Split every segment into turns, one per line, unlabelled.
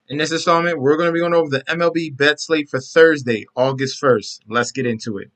In this installment, we're going to be going over the MLB bet slate for Thursday, August 1st. Let's get into it.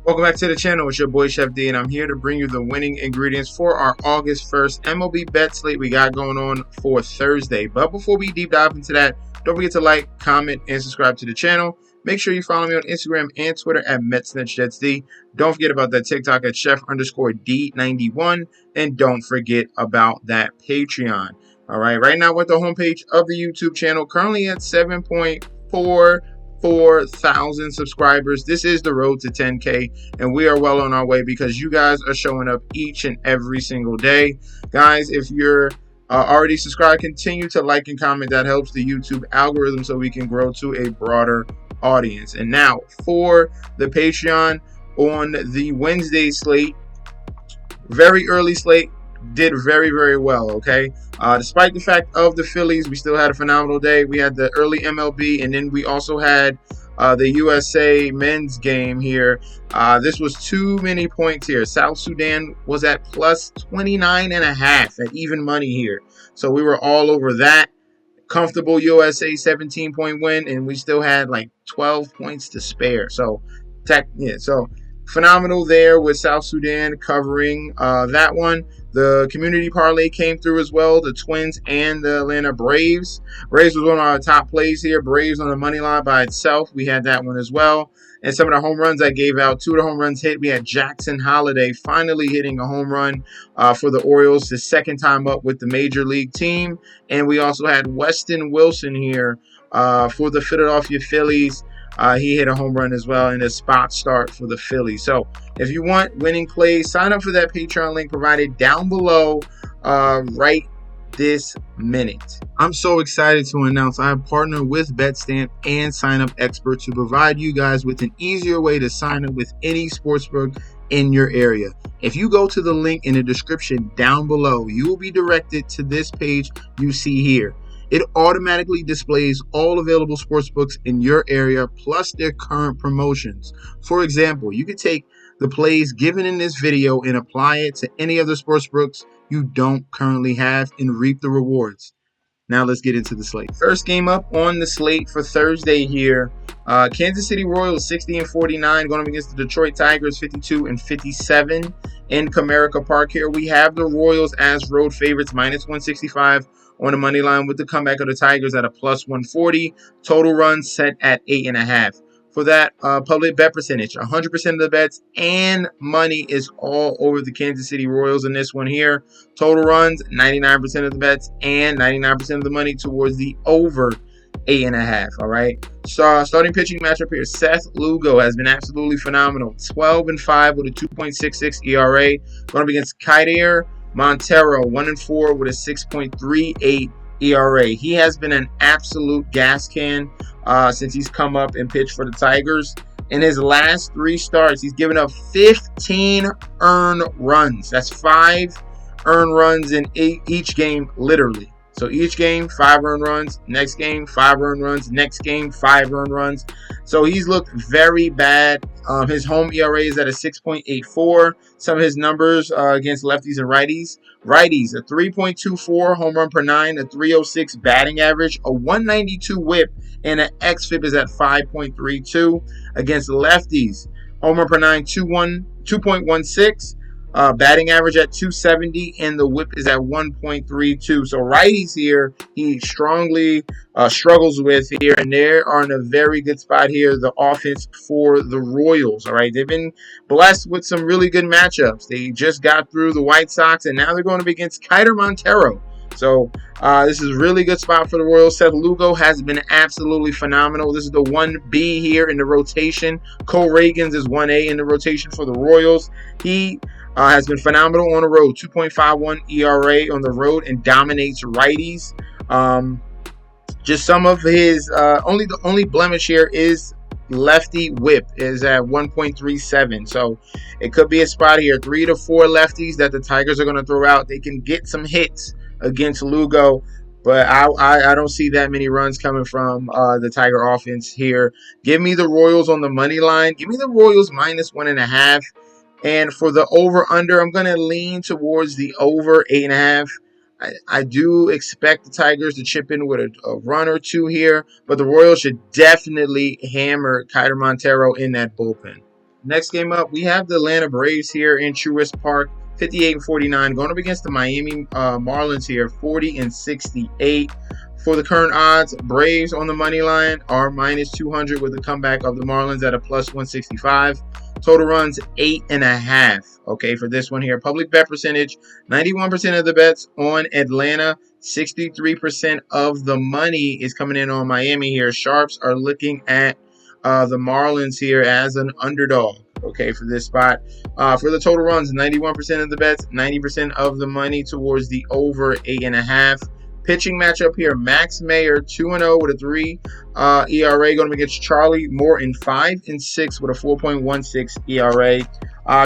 Welcome back to the channel. It's your boy Chef D, and I'm here to bring you the winning ingredients for our August 1st MLB bet slate we got going on for Thursday. But before we deep dive into that, don't forget to like, comment, and subscribe to the channel. Make sure you follow me on Instagram and Twitter at MetsNetJetsD. Don't forget about that TikTok at Chef_D91. And don't forget about that Patreon. All right, right now we're at the homepage of the YouTube channel, currently at 7.44,000 subscribers. This is the road to 10K, and we are well on our way because you guys are showing up each and every single day. Guys, if you're already subscribed, continue to like and comment. That helps the YouTube algorithm so we can grow to a broader audience. And now for the Patreon on the Wednesday slate, very early slate, did very, very well, okay? Despite the fact of the Phillies, we still had a phenomenal day. We had the early MLB, and then we also had the USA men's game here. This was too many points here. South Sudan was at plus 29.5 at even money here. So we were all over that. Comfortable USA 17-point win, and we still had like 12 points to spare. So, phenomenal there with South Sudan covering that one. The community parlay came through as well. The Twins and the Atlanta Braves. Braves was one of our top plays here. Braves on the money line by itself. We had that one as well. And some of the home runs I gave out, 2 of the home runs hit. We had Jackson Holiday finally hitting a home run for the Orioles, his second time up with the major league team. And we also had Weston Wilson here for the Philadelphia Phillies. He hit a home run as well in a spot start for the Phillies. So if you want winning plays, sign up for that Patreon link provided down below right this minute. I'm so excited to announce I have partnered with BetStamp and Sign Up Expert to provide you guys with an easier way to sign up with any sportsbook in your area. If you go to the link in the description down below, you will be directed to this page you see here. It automatically displays all available sportsbooks in your area plus their current promotions. For example, you could take the plays given in this video and apply it to any other sportsbooks you don't currently have and reap the rewards. Now let's get into the slate. First game up on the slate for Thursday here. Kansas City Royals 60-49 going up against the Detroit Tigers 52-57 in Comerica Park here. We have the Royals as road favorites minus 165 on the money line with the comeback of the Tigers at a plus 140. Total runs set at 8.5. For that public bet percentage, 100% of the bets and money is all over the Kansas City Royals in this one here. Total runs, 99% of the bets and 99% of the money towards the over 8.5. All right. So starting pitching matchup here, Seth Lugo has been absolutely phenomenal. 12-5 with a 2.66 ERA. Going up against Kaider Montero, 1-4 with a 6.38 ERA. He has been an absolute gas can since he's come up and pitched for the Tigers. In his last 3 starts, he's given up 15 earned runs. That's 5 earned runs in each game, literally. So each game, 5 earned runs. Next game, 5 earned runs. Next game, 5 earned runs. So he's looked very bad. His home ERA is at a 6.84. Some of his numbers against lefties and righties. Righties, a 3.24 home run per 9, a 306 batting average, a 192 whip, and an xFIP is at 5.32. Against lefties, home run per 9, 2.16. Batting average at 270, and the whip is at 1.32. So righties here, he strongly struggles with here, and they are in a very good spot here, the offense for the Royals. All right, they've been blessed with some really good matchups. They just got through the White Sox, and now they're going up against Kaider Montero. So this is a really good spot for the Royals. Seth Lugo has been absolutely phenomenal. This is the 1B here in the rotation. Cole Reagans is 1A in the rotation for the Royals. He has been phenomenal on the road. 2.51 ERA on the road and dominates righties. Just some of his the only blemish here is lefty whip is at 1.37. So it could be a spot here. 3 to 4 lefties that the Tigers are going to throw out. They can get some hits against Lugo, but I don't see that many runs coming from the Tiger offense here. Give me the Royals on the money line. Give me the Royals minus 1.5. And for the over-under, I'm going to lean towards the over 8.5. I do expect the Tigers to chip in with a run or two here, but the Royals should definitely hammer Kiter Montero in that bullpen. Next game up, we have the Atlanta Braves here in Truist Park, 58-49, going up against the Miami Marlins here, 40-68. For the current odds, Braves on the money line are minus 200 with the comeback of the Marlins at a plus 165. Total runs 8.5. Okay, for this one here. Public bet percentage, 91% of the bets on Atlanta. 63% of the money is coming in on Miami here. Sharps are looking at the Marlins here as an underdog. Okay, for this spot. For the total runs, 91% of the bets, 90% of the money towards the over 8.5. Pitching matchup here, Max Meyer 2-0 with a 3 ERA, going against Charlie Morton 5-6 with a 4.16 ERA.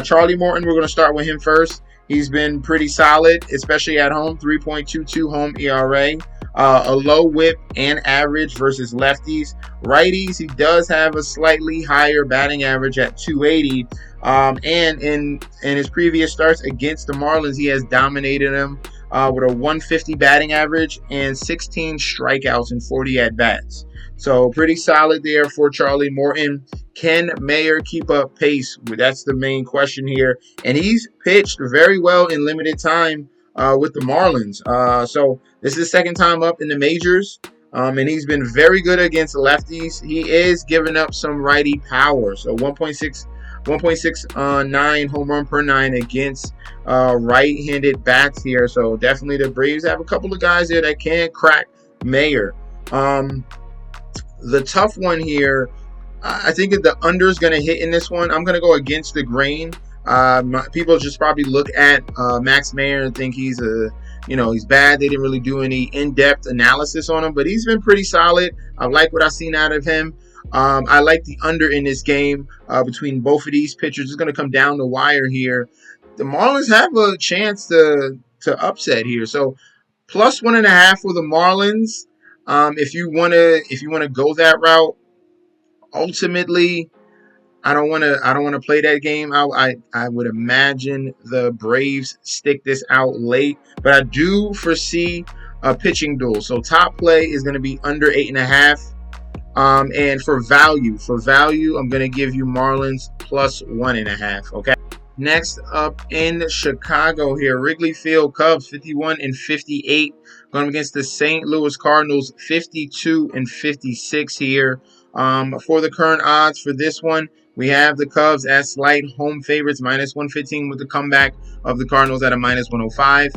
Charlie Morton, we're going to start with him first. He's been pretty solid, especially at home, 3.22 home ERA. A low whip and average versus lefties. Righties, he does have a slightly higher batting average at 280. And in his previous starts against the Marlins, he has dominated them with a 150 batting average and 16 strikeouts and 40 at-bats. So pretty solid there for Charlie Morton. Can Mayer keep up pace? That's the main question here. And he's pitched very well in limited time with the Marlins. So this is his second time up in the majors. And he's been very good against lefties. He is giving up some righty power. So 1.69 home run per 9 against right-handed bats here. So definitely the Braves have a couple of guys there that can crack Mayer. The tough one here, I think that the under is going to hit in this one. I'm going to go against the grain. People just probably look at Max Meyer and think he's he's bad. They didn't really do any in-depth analysis on him, but he's been pretty solid. I like what I've seen out of him. I like the under in this game between both of these pitchers. It's going to come down the wire here. The Marlins have a chance to upset here. So plus 1.5 for the Marlins. If you want to go that route, ultimately, I don't want to play that game. I would imagine the Braves stick this out late, but I do foresee a pitching duel. So top play is going to be under 8.5. And for value, I'm going to give you Marlins plus 1.5. Okay. Next up in Chicago here, Wrigley Field, Cubs 51-58 going against the St. Louis Cardinals 52-56 here. For the current odds for this one, we have the Cubs as slight home favorites, minus 115 with the comeback of the Cardinals at a minus 105.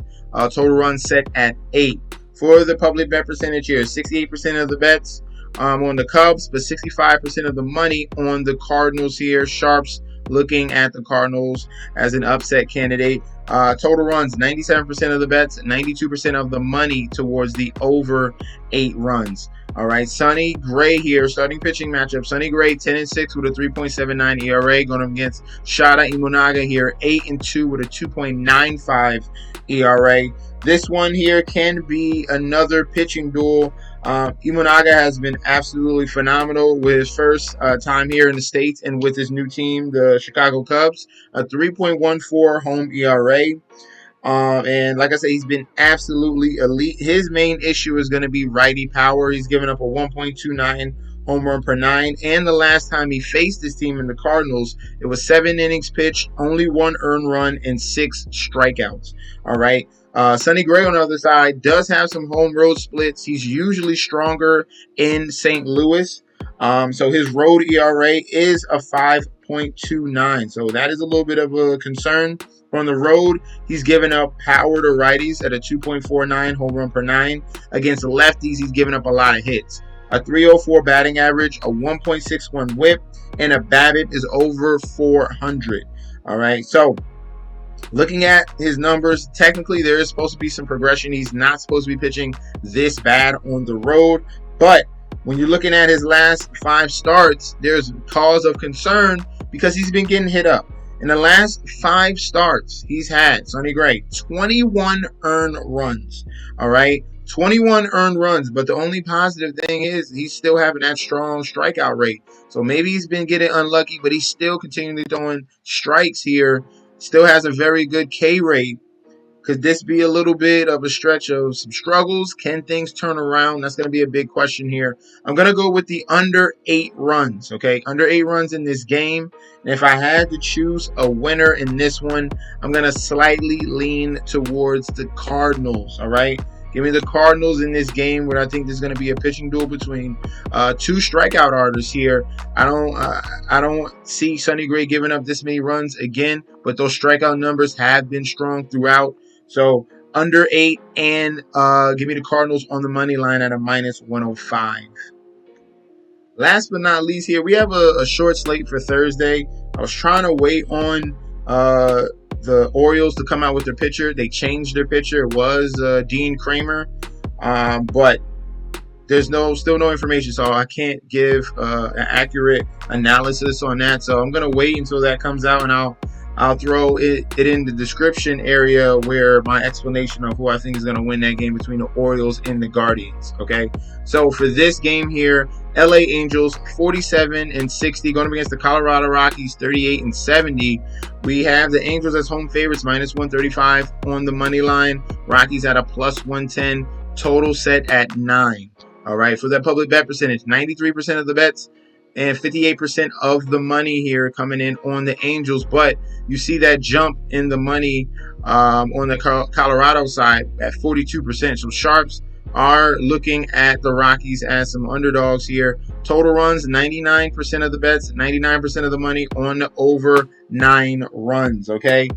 Total runs set at 8. For the public bet percentage here, 68% of the bets on the Cubs, but 65% of the money on the Cardinals here. Sharps looking at the Cardinals as an upset candidate. Total runs, 97% of the bets, 92% of the money towards the over 8 runs. All right, Sonny Gray here, starting pitching matchup. Sonny Gray, 10-6 with a 3.79 ERA, going up against Shada Imanaga here, 8-2 with a 2.95 ERA. This one here can be another pitching duel. Imanaga has been absolutely phenomenal with his first time here in the States and with his new team, the Chicago Cubs, a 3.14 home ERA. And like I said, he's been absolutely elite. His main issue is going to be righty power. He's given up a 1.29 home run per 9. And the last time he faced this team in the Cardinals, it was 7 innings pitched, only 1 earned run, and 6 strikeouts. All right. Sonny Gray on the other side does have some home road splits. He's usually stronger in St. Louis. So his road ERA is a 5.29. So that is a little bit of a concern. On the road, he's given up power to righties at a 2.49 home run per 9. Against the lefties, he's given up a lot of hits. A 304 batting average, a 1.61 whip, and a BABIP is over 400. All right, so looking at his numbers, technically there is supposed to be some progression. He's not supposed to be pitching this bad on the road, but When you're looking at his last 5 starts, there's cause of concern because he's been getting hit up. In the last 5 starts he's had, Sonny Gray, 21 earned runs. All right, 21 earned runs. But the only positive thing is he's still having that strong strikeout rate. So maybe he's been getting unlucky, but he's still continually throwing strikes here. Still has a very good K rate. Could this be a little bit of a stretch of some struggles? Can things turn around? That's going to be a big question here. I'm going to go with the under 8 runs, okay? Under 8 runs in this game. And if I had to choose a winner in this one, I'm going to slightly lean towards the Cardinals, all right? Give me the Cardinals in this game where I think there's going to be a pitching duel between 2 strikeout artists here. I don't see Sonny Gray giving up this many runs again, but those strikeout numbers have been strong throughout. So under 8 and give me the Cardinals on the money line at a -105. Last but not least here, we have a short slate for Thursday. I was trying to wait on the Orioles to come out with their pitcher. They changed their pitcher. It was Dean Kramer, but there's still no information, so I can't give an accurate analysis on that. So I'm gonna wait until that comes out, and I'll throw it in the description area where my explanation of who I think is going to win that game between the Orioles and the Guardians. Okay, so for this game here, LA Angels 47-60 going up against the Colorado Rockies 38-70. We have the Angels as home favorites -135 on the money line. Rockies at a +110. Total set at 9. All right, for that public bet percentage, 93% of the bets and 58% of the money here coming in on the Angels. But you see that jump in the money on the Colorado side at 42%. So sharps are looking at the Rockies as some underdogs here. Total runs, 99% of the bets, 99% of the money on the over 9 runs, okay?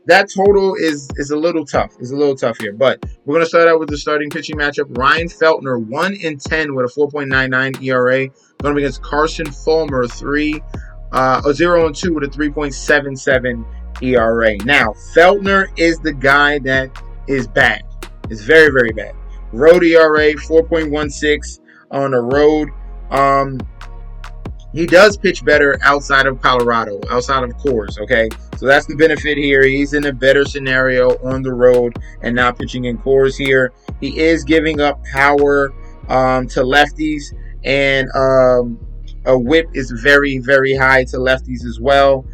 That total is a little tough. It's a little tough here. But we're going to start out with the starting pitching matchup. Ryan Feltner, 1-10 with a 4.99 ERA. Going up against Carson Fulmer, 0-2 with a 3.77 ERA. Now, Feltner is the guy that is bad. It's very, very bad. Road ERA, 4.16 on the road. He does pitch better outside of Colorado, outside of Coors, okay? So that's the benefit here. He's in a better scenario on the road and not pitching in Coors here. He is giving up power to lefties, and a whip is very, very high to lefties as well,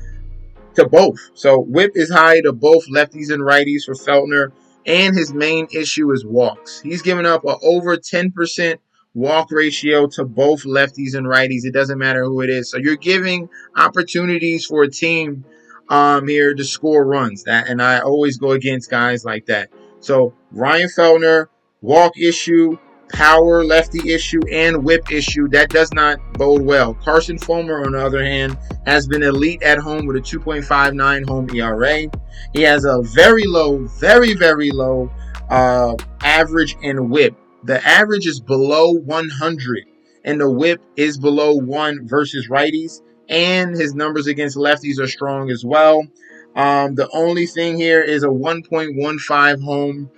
to both. So whip is high to both lefties and righties for Feltner, and his main issue is walks. He's giving up a over 10% walk ratio to both lefties and righties. It doesn't matter who it is. So you're giving opportunities for a team here to score runs. And I always go against guys like that. So Ryan Feltner, walk issue, power lefty issue, and whip issue. That does not bode well. Carson Fulmer, on the other hand, has been elite at home with a 2.59 home ERA. He has a very low, very, very low average in whip. The average is below 100, and the whip is below 1 versus righties, and his numbers against lefties are strong as well. The only thing here is a 1.15 home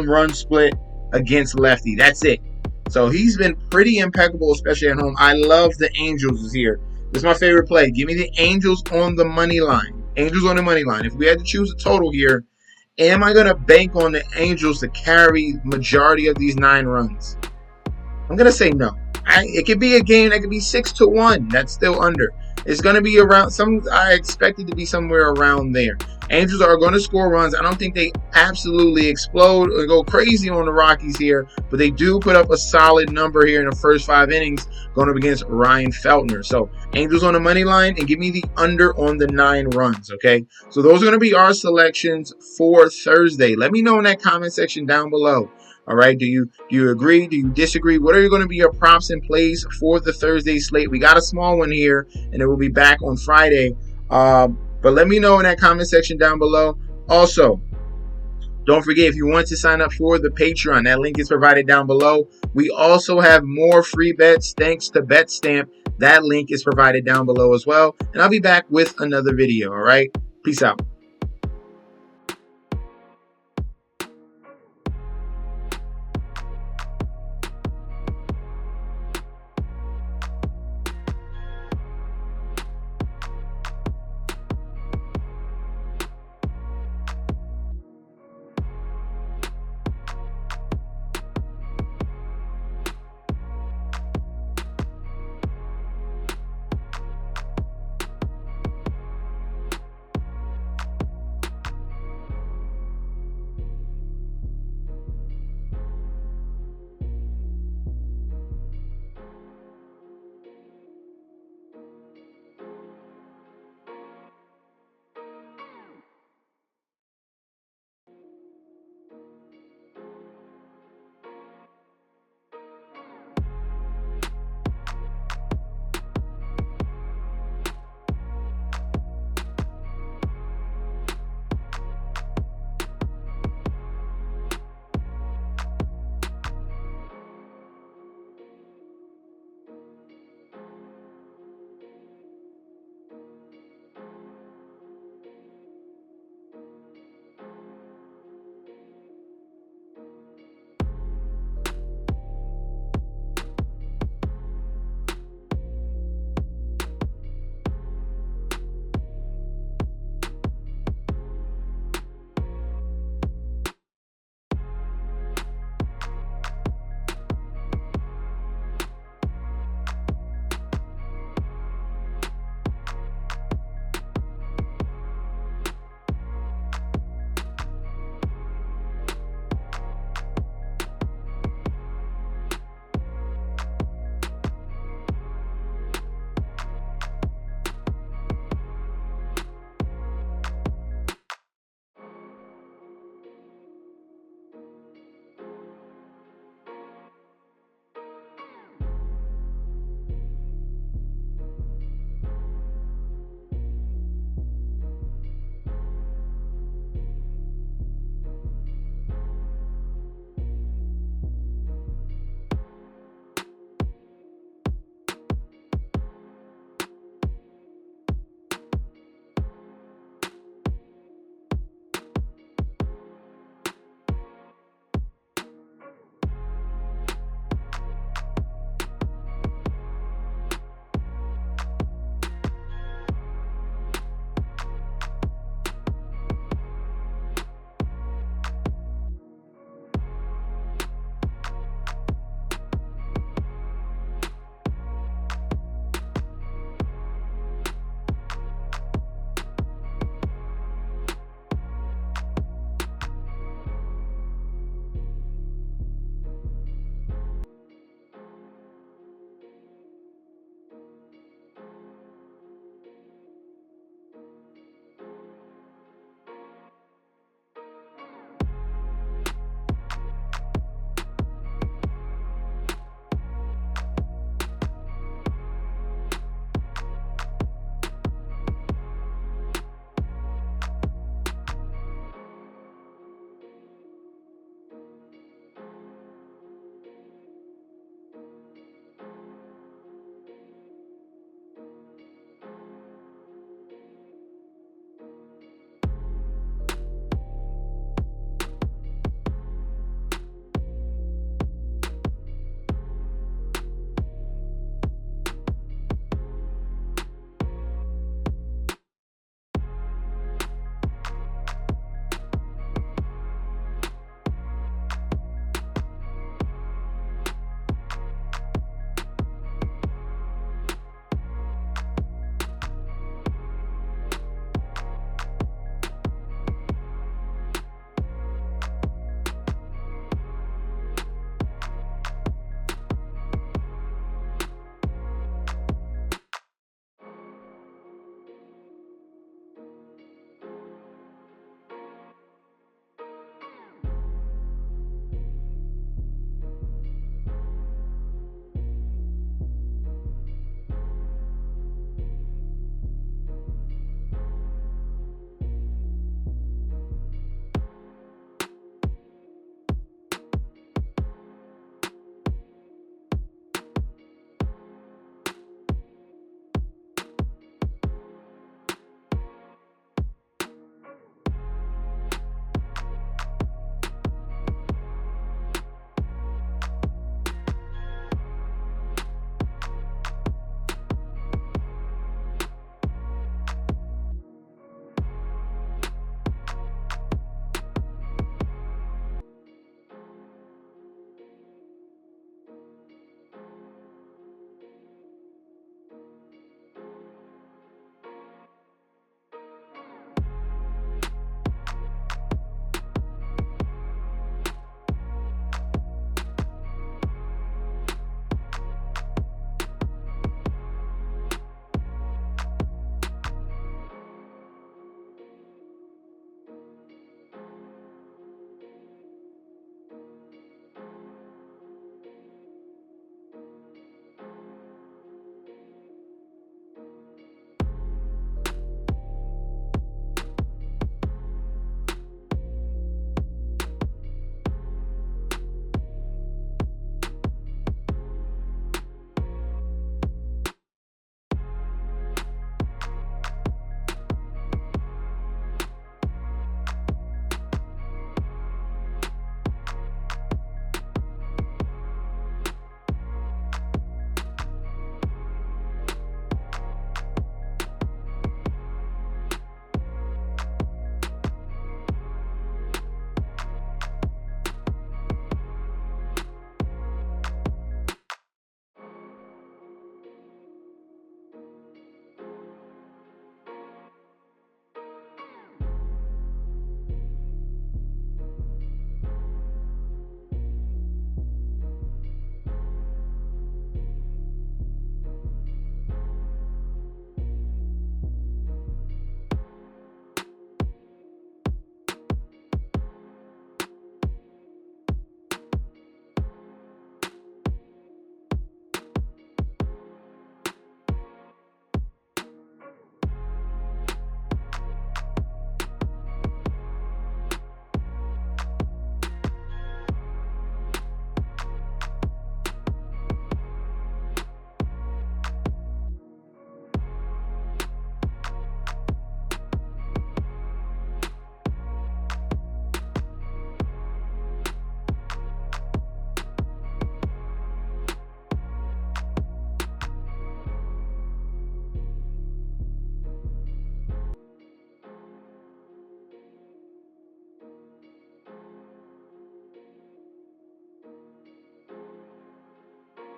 run split against lefty. That's it. So he's been pretty impeccable, especially at home. I love the Angels here. This is my favorite play. Give me the Angels on the money line. Angels on the money line. If we had to choose a total here, am I going to bank on the Angels to carry majority of these 9 runs? I'm going to say no. It could be a game that could be 6-1. That's still under. It's going to be around I expect it to be somewhere around there. Angels are going to score runs. I don't think they absolutely explode or go crazy on the Rockies here, but they do put up a solid number here in the first 5 innings going up against Ryan Feltner. So Angels on the money line, and give me the under on the 9 runs, okay? So those are going to be our selections for Thursday. Let me know in that comment section down below. All right, do you agree? Do you disagree? What are going to be your props and plays for the Thursday slate? We got a small one here, and it will be back on Friday. But let me know in that comment section down below. Also, don't forget, if you want to sign up for the Patreon, that link is provided down below. We also have more free bets thanks to BetStamp. That link is provided down below as well. And I'll be back with another video, all right? Peace out.